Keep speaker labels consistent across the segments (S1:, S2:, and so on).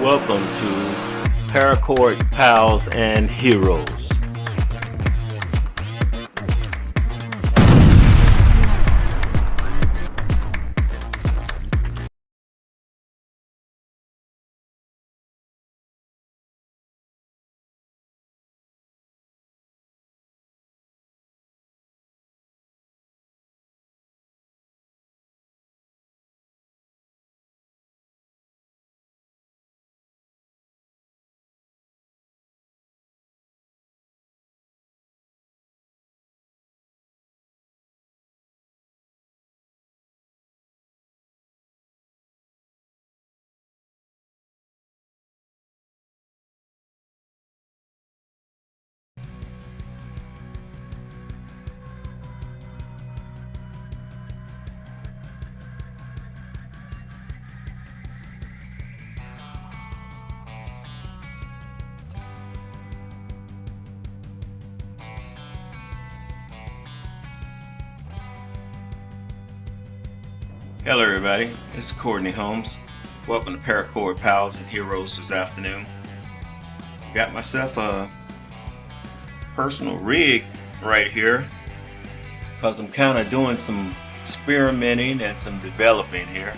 S1: Welcome to Paracord Pals and Heroes. Hello everybody, this is Courtney Holmes. Welcome to Paracord Pals and Heroes this afternoon. Got myself a personal rig right here because I'm kind of doing some experimenting and some developing here,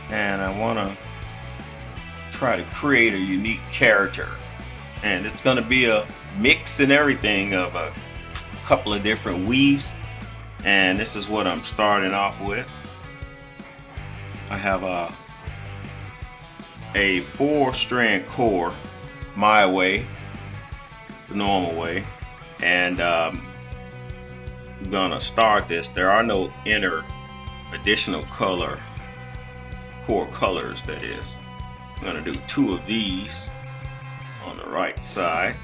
S1: and I want to try to create a unique character, and it's going to be a mix and everything of a couple of different weaves, and this is what I'm starting off with. I have a 4-strand core, my way, the normal way, and I'm gonna start this. There are no inner additional core colors, that is. I'm gonna do 2 of these on the right side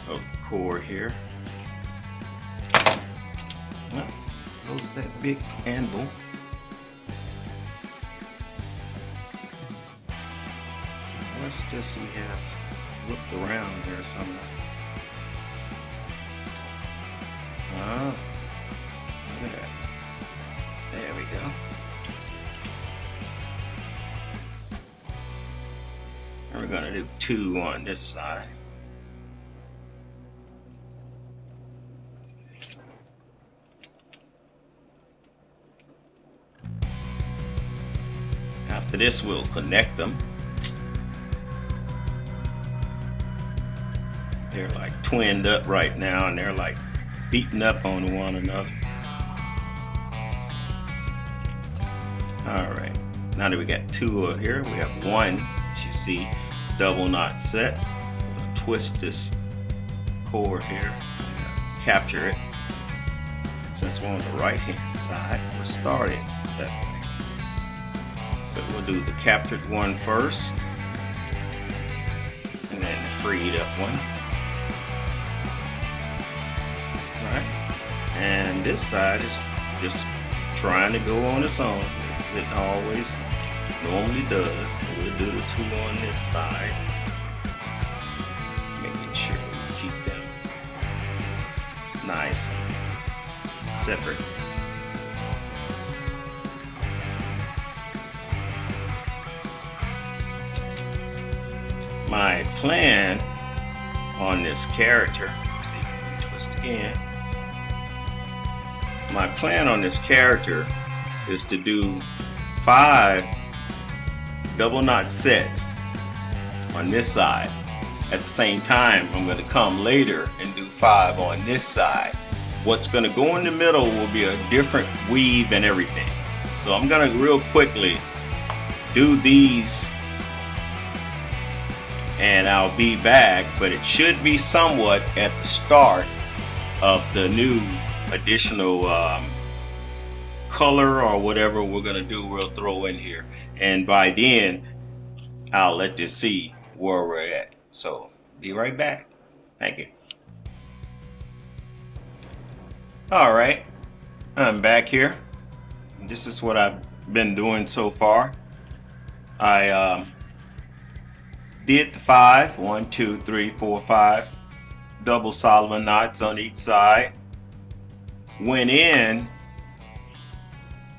S1: of the core here. Well, goes that big handle. What's this we have looked around here somewhere? Ah, look at that. There we go. And we're gonna do 2 on this side. After this, we'll connect them. They're like twinned up right now, and they're like beating up on one another. Alright, now that we got 2 here, we have 1, as you see, double knot set. I'm going to twist this core here, capture it. Since we're on the right hand side, we're starting that way. So we'll do the captured one first, and then the freed up one. And this side is just trying to go on its own, as it always normally does. So we'll do the 2 on this side, making sure we keep them nice and separate. My plan on this character, see, twist again. My plan on this character is to do 5 double knot sets on this side. At the same time, I'm going to come later and do 5 on this side. What's going to go in the middle will be a different weave and everything. So I'm going to real quickly do these, and I'll be back, but it should be somewhat at the start of the new additional color or whatever we're gonna do, we'll throw in here, and by then I'll let you see where we're at. So be right back. Thank you. Alright, I'm back here. This is what I've been doing so far. I did the 5, 1, 2, 3, 4, 5 double Solomon knots on each side. Went in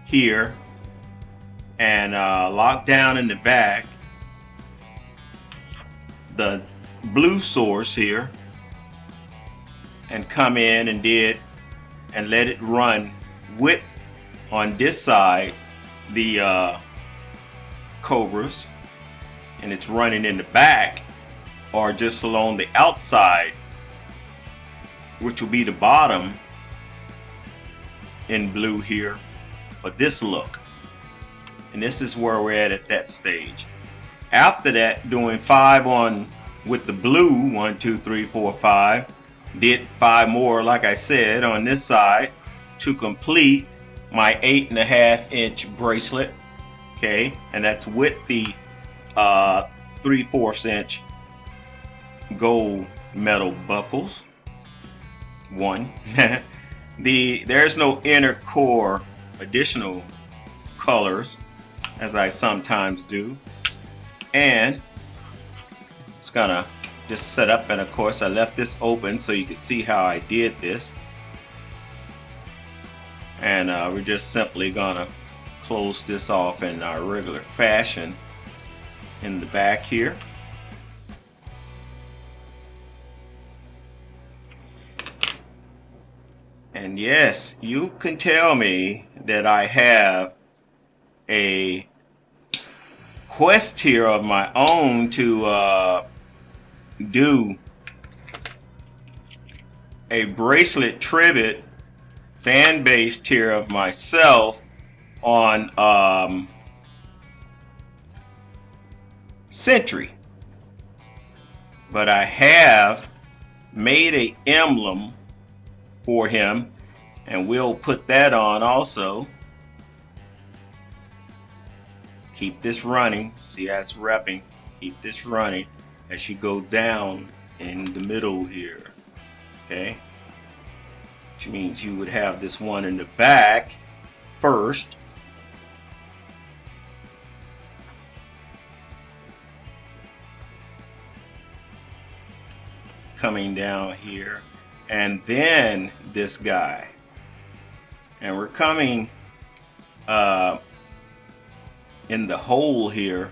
S1: here and locked down in the back the blue source here and come in and let it run with, on this side, the cobras, and it's running in the back or just along the outside, which will be the bottom in blue here for this look. And this is where we're at that stage. After that, doing 5 on with the blue, 1 2 3 4 5, did 5 more, like I said, on this side to complete my 8.5 inch bracelet. Okay, and that's with the 3/4 inch gold metal buckles. One. There's no inner core additional colors, as I sometimes do, and it's gonna just set up. And of course, I left this open so you can see how I did this, and we're just simply gonna close this off in our regular fashion in the back here. And yes, you can tell me that I have a quest here of my own to do a bracelet tribute fan based here of myself on SENTRY, but I have made a emblem for him, and we'll put that on also. Keep this running. See how it's repping. Keep this running as you go down in the middle here. Okay, which means you would have this one in the back first, coming down here, and then this guy, and we're coming in the hole here,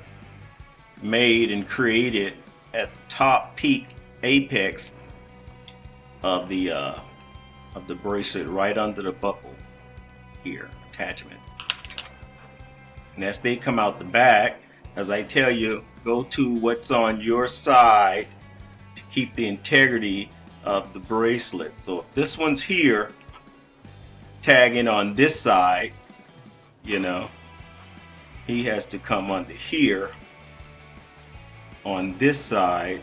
S1: made and created at the top peak apex of the bracelet, right under the buckle here attachment. And as they come out the back, as I tell you, go to what's on your side to keep the integrity of the bracelet. So if this one's here tagging on this side, you know, he has to come under here on this side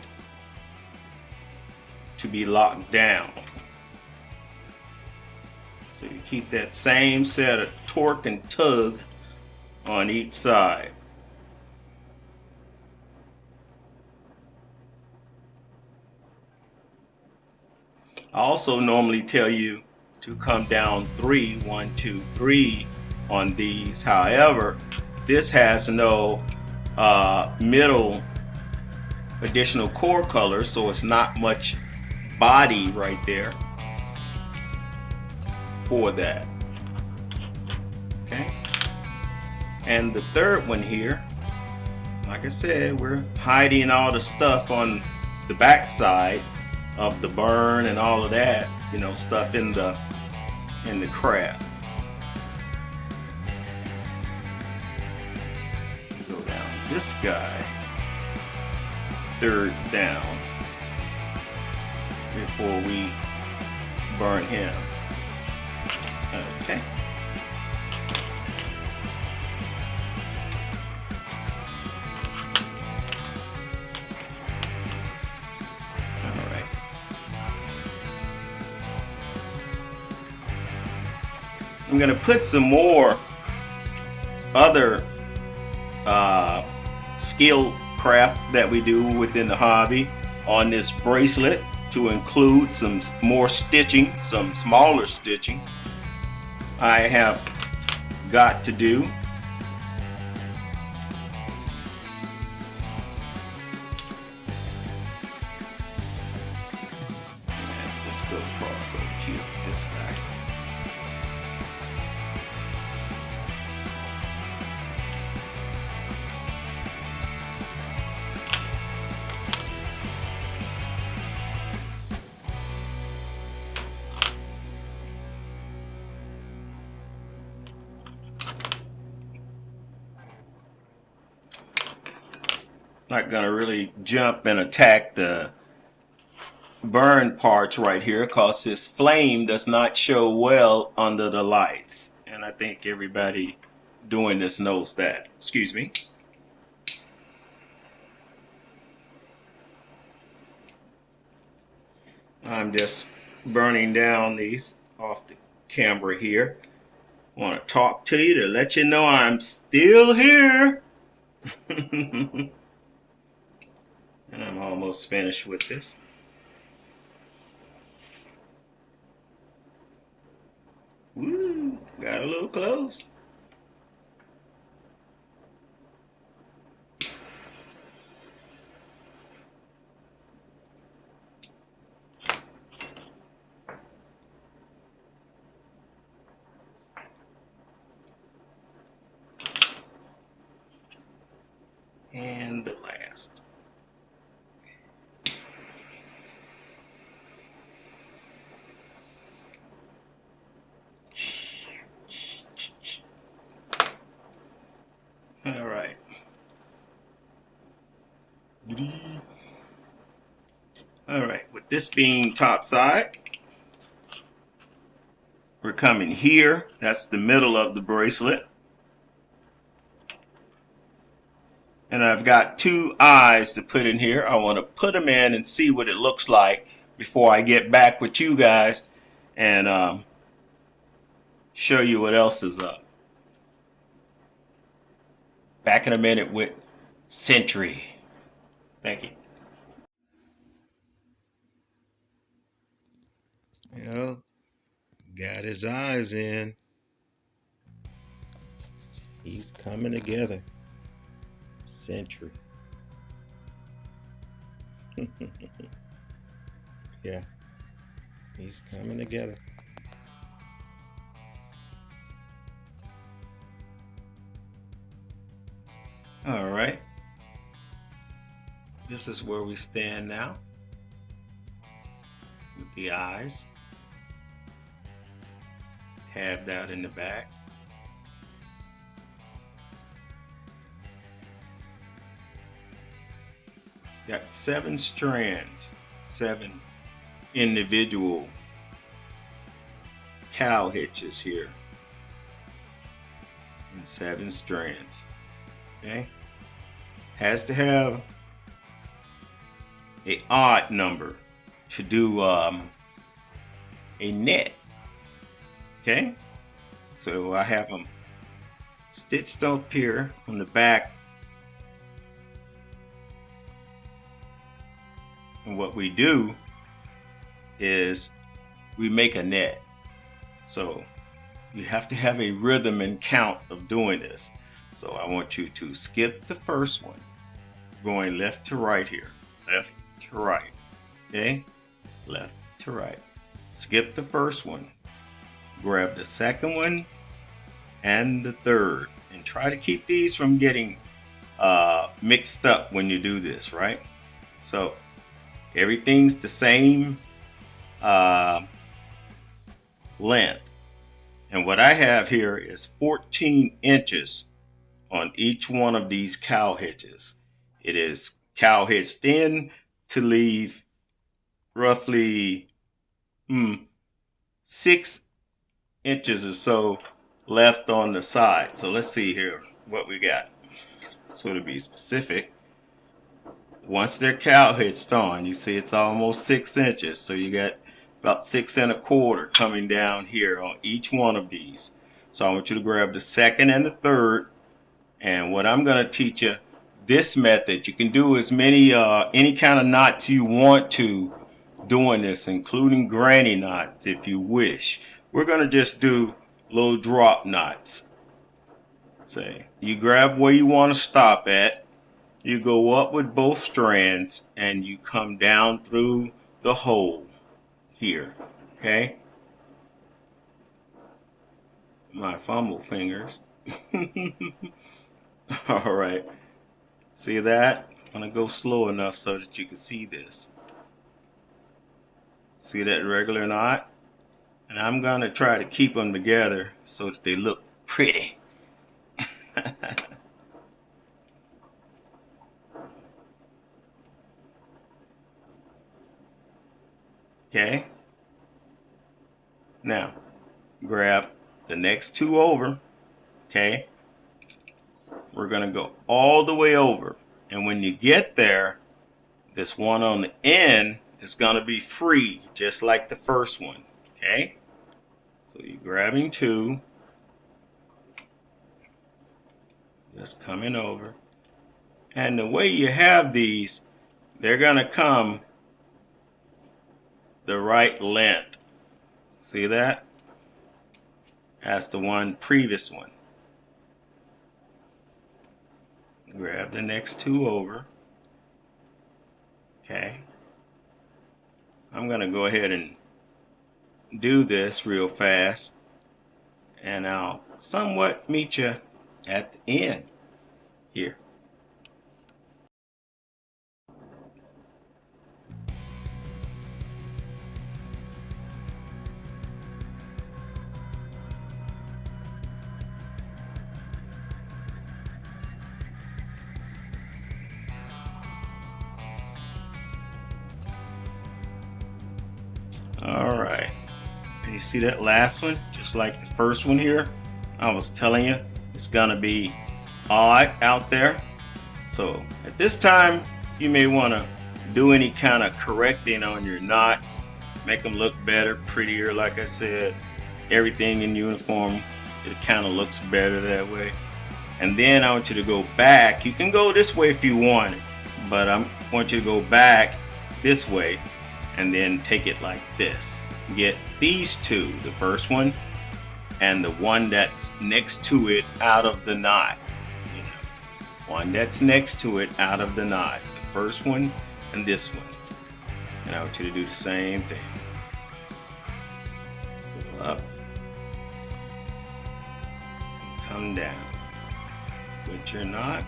S1: to be locked down. So you keep that same set of torque and tug on each side. I also normally tell you to come down 3, 1 2 3 on these. However, this has no middle additional core color, so it's not much body right there for that. Okay, and the third one here, like I said, we're hiding all the stuff on the back side of the burn and all of that, you know, stuff in the craft. Go down this guy, third down, before we burn him. Okay. I'm going to put some more other skill craft that we do within the hobby on this bracelet, to include some more stitching, some smaller stitching I have got to do. Let's go across over here with this guy. Not gonna really jump and attack the burn parts right here because this flame does not show well under the lights, and I think everybody doing this knows that. Excuse me. I'm just burning down these off the camera here. I want to talk to you to let you know I'm still here. And I'm almost finished with this. Woo, got a little close. And the last. All right. All right, with this being top side, we're coming here. That's the middle of the bracelet. And I've got two eyes to put in here. I want to put them in and see what it looks like before I get back with you guys and show you what else is up. Back in a minute with SENTRY. Thank you. Well, got his eyes in. He's coming together. SENTRY. Yeah, he's coming together. All right, this is where we stand now with the eyes tabbed out in the back. Got 7 strands, 7 individual cow hitches here, and 7 strands. Okay, has to have a odd number to do a net. Okay, so I have them stitched up here on the back. And what we do is we make a net. So you have to have a rhythm and count of doing this. So I want you to skip the first one, going left to right here. Left to right. Okay? Left to right. Skip the first one. Grab the second one and the third. And try to keep these from getting mixed up when you do this, right? So everything's the same length. And what I have here is 14 inches on each one of these cow hitches. It is cow hitched in to leave roughly 6 inches or so left on the side. So let's see here what we got. So to be specific, once they're cow hitched on, you see it's almost 6 inches. So you got about 6 1/4 coming down here on each one of these. So I want you to grab the second and the third. And what I'm going to teach you, this method, you can do as many any kind of knots you want to doing this, including granny knots if you wish. We're going to just do little drop knots. Say you grab where you want to stop at. You go up with both strands and you come down through the hole here. Okay? My fumble fingers. All right. See that? I'm going to go slow enough so that you can see this. See that regular knot? And I'm going to try to keep them together so that they look pretty. Okay. Now, grab the next two over. Okay. We're going to go all the way over. And when you get there, this one on the end is going to be free, just like the first one. Okay. So you're grabbing two. Just coming over. And the way you have these, they're going to come the right length. See that? That's the one previous one. Grab the next two over. Okay. I'm going to go ahead and do this real fast, and I'll somewhat meet you at the end here. All right, and you see that last one, just like the first one here, I was telling you it's gonna be odd out there. So at this time you may want to do any kind of correcting on your knots, make them look better, prettier. Like I said, everything in uniform, it kind of looks better that way. And then I want you to go back. You can go this way if you want it, but I want you to go back this way and then take it like this. Get these two, the first one and the one that's next to it, out of the knot. You know, one that's next to it out of the knot. The first one and this one. And I want you to do the same thing. Go up, come down with your knot.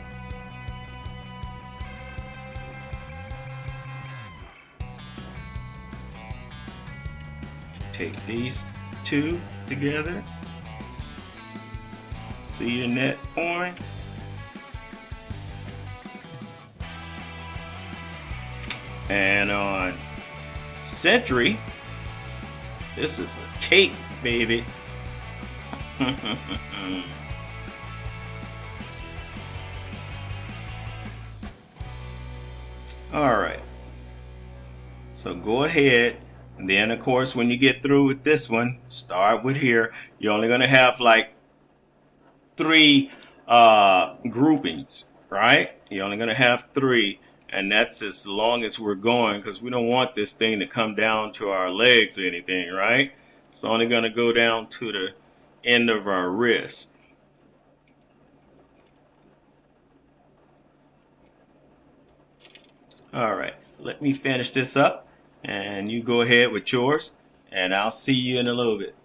S1: Take these two together. See your net forming? And on SENTRY, this is a cake, baby. All right. So go ahead. And then, of course, when you get through with this one, start with here. You're only going to have like 3 groupings, right? You're only going to have 3. And that's as long as we're going, because we don't want this thing to come down to our legs or anything, right? It's only going to go down to the end of our wrist. All right, let me finish this up. And you go ahead with yours, and I'll see you in a little bit.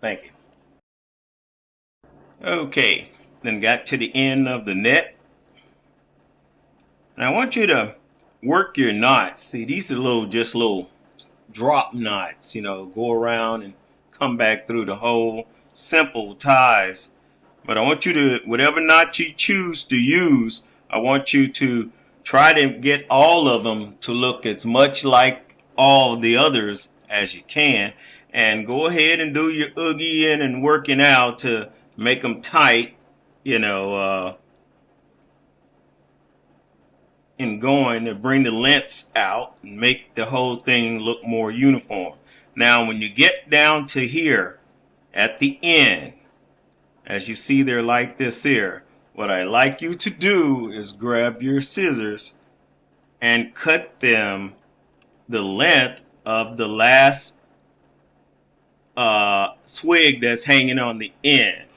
S1: Thank you. Okay, then got to the end of the net. And I want you to work your knots. See, these are just little drop knots, you know, go around and come back through the hole. Simple ties. But I want you to, whatever knot you choose to use, I want you to try to get all of them to look as much like all the others as you can, and go ahead and do your oogie-ing and working out to make them tight, you know, and going to bring the lengths out and make the whole thing look more uniform. Now when you get down to here at the end, as you see there like this here, what I like you to do is grab your scissors and cut them the length of the last swig that's hanging on the end.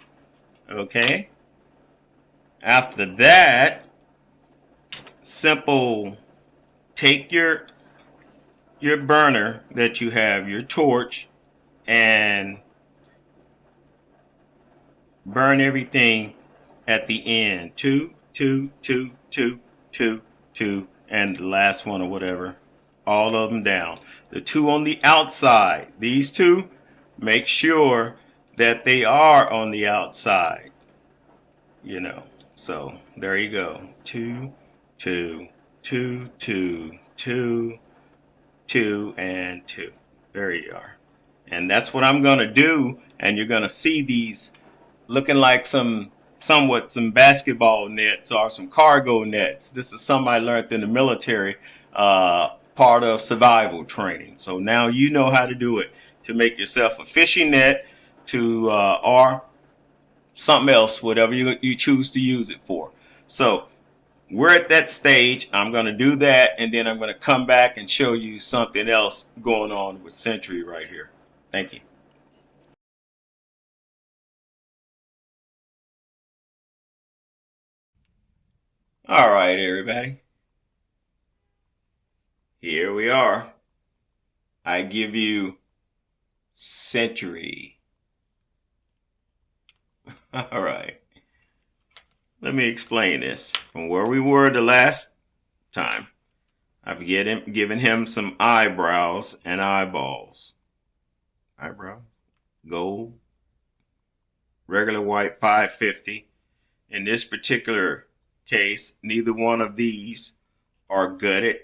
S1: Okay? After that, simple, take your burner that you have, your torch, and burn everything at the end. 2, 2, 2, 2, 2, 2, and the last one or whatever. All of them down. The 2 on the outside, these 2, make sure that they are on the outside, you know. So there you go. 2, 2, 2, 2, 2, 2, and 2. There you are. And that's what I'm gonna do. And you're gonna see these looking like some basketball nets or some cargo nets. This is something I learned in the military, part of survival training. So now you know how to do it to make yourself a fishing net or something else, whatever you choose to use it for. So we're at that stage. I'm going to do that, and then I'm going to come back and show you something else going on with Sentry right here. Thank you. All right, everybody. Here we are. I give you Sentry. All right. Let me explain this. From where we were the last time, I've given him some eyebrows and eyeballs. Eyebrows, gold, regular white 550. In this particular case, neither one of these are gutted.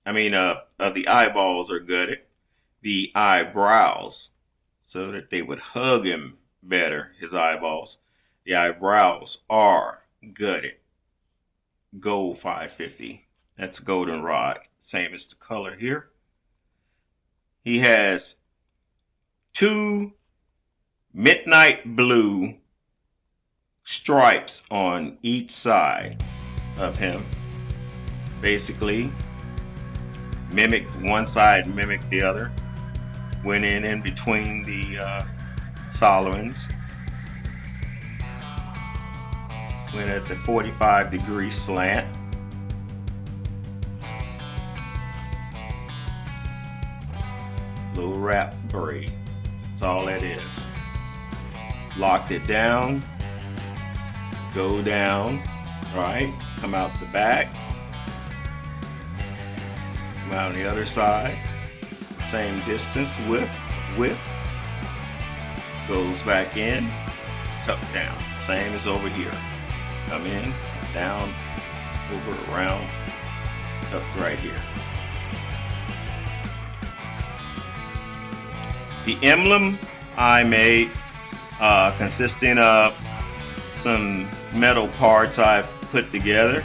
S1: The eyeballs are gutted. The eyebrows, so that they would hug him better, his eyeballs. The eyebrows are gutted. Gold 550. That's Goldenrod. Same as the color here. He has 2 midnight blue stripes on each side of him. Basically, one side mimicked the other. Went in between the Solomons. Went at the 45-degree slant. Little wrap braid. That's all that is. Locked it down. Go down. Right. Come out the back. Come out on the other side. Same distance. Whip. Goes back in. Tuck down. Same as over here. Come in, down, over, around, tuck right here. The emblem I made, consisting of some metal parts I've put together.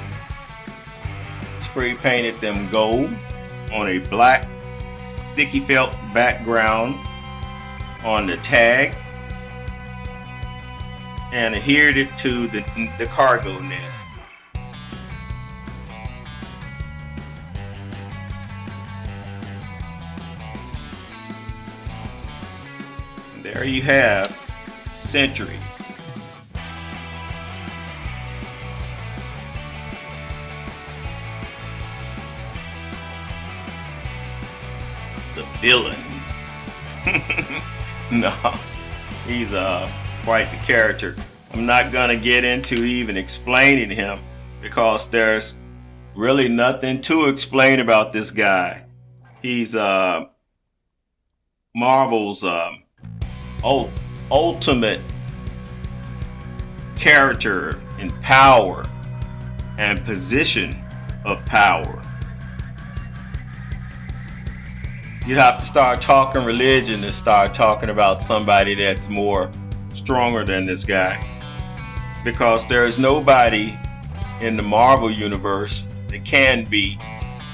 S1: Spray painted them gold on a black sticky felt background on the tag, and adhered it to the cargo net. And there you have Sentry. The villain. No, he's quite the character. I'm not gonna get into even explaining him, because there's really nothing to explain about this guy. He's Marvel's ultimate character in power and position of power. You have to start talking religion to start talking about somebody that's more stronger than this guy, because there is nobody in the Marvel universe that can beat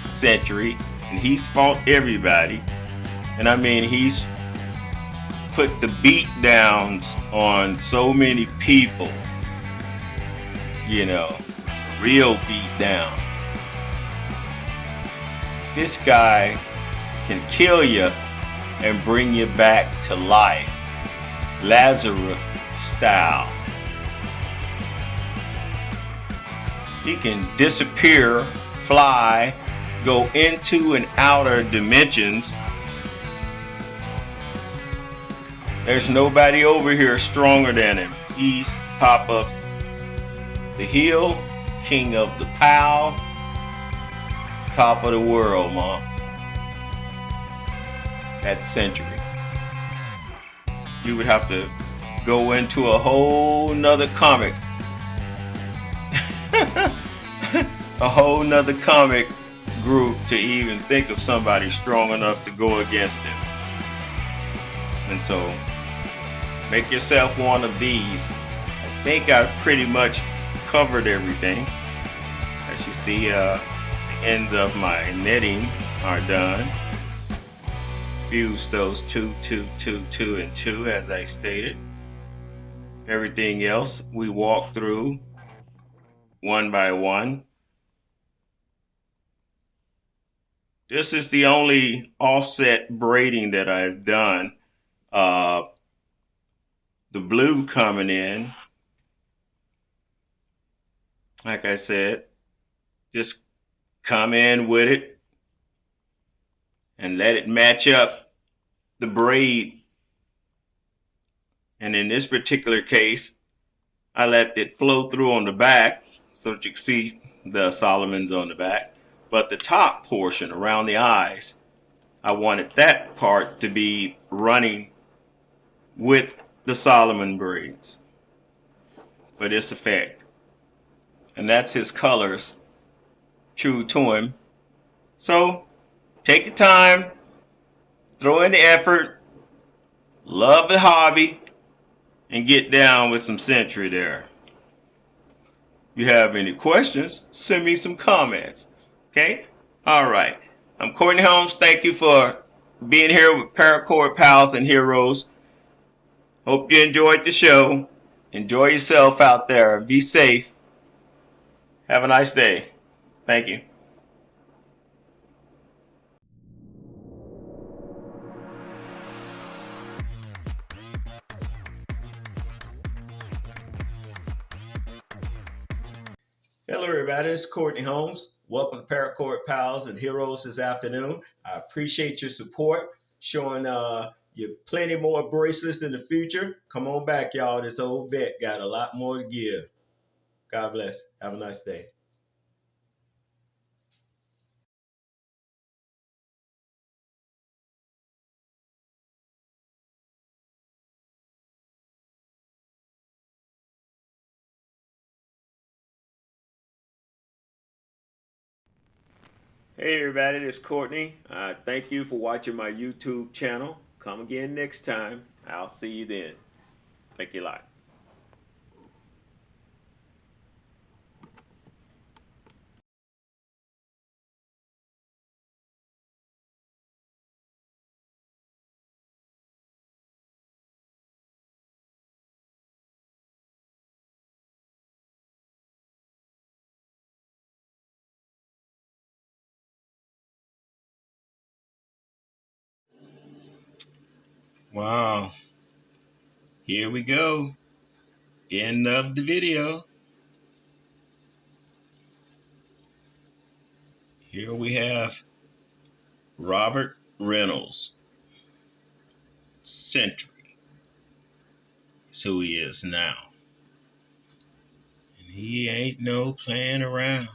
S1: Sentry, and he's fought everybody. And I mean, he's put the beat downs on so many people, real beat down. This guy can kill you and bring you back to life, Lazarus style. He can disappear, fly, go into and outer dimensions. There's nobody over here stronger than him. He's top of the hill, king of the pow, top of the world, Mom. That's Sentry. You would have to go into a whole nother comic. A whole nother comic group to even think of somebody strong enough to go against him. And so make yourself one of these. I think I've pretty much covered everything. As you see, the ends of my knitting are done. Fuse those 2, 2, 2, 2, and 2 as I stated. Everything else we walk through one by one. This is the only offset braiding that I've done. The blue coming in, like I said, just come in with it and let it match up the braid. And in this particular case, I let it flow through on the back so that you can see the Solomons on the back. But the top portion around the eyes, I wanted that part to be running with the Solomon braids for this effect. And that's his colors, true to him. So take your time, throw in the effort, love the hobby, and get down with some SENTRY there. If you have any questions, send me some comments. Okay? Alright. I'm Courtney Holmes. Thank you for being here with Paracord Pals and Heroes. Hope you enjoyed the show. Enjoy yourself out there. Be safe. Have a nice day. Thank you. Hello everybody, it's Courtney Holmes. Welcome to Paracord Pals and Heroes this afternoon. I appreciate your support, showing you plenty more bracelets in the future. Come on back, y'all. This old vet got a lot more to give. God bless. Have a nice day. Hey everybody, this is Courtney. Thank you for watching my YouTube channel. Come again next time. I'll see you then. Thank you a lot. Wow. Here we go. End of the video. Here we have Robert Reynolds. SENTRY is who he is now. And he ain't no playing around.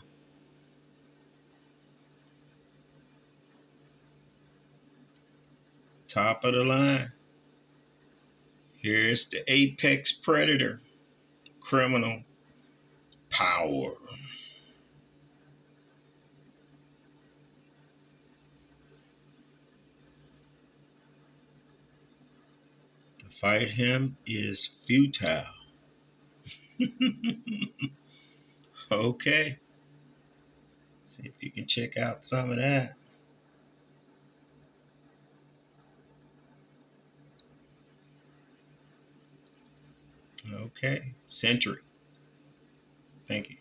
S1: Top of the line. Here's the apex predator. Criminal power. To fight him is futile. Okay. See if you can check out some of that. Okay. SENTRY. Thank you.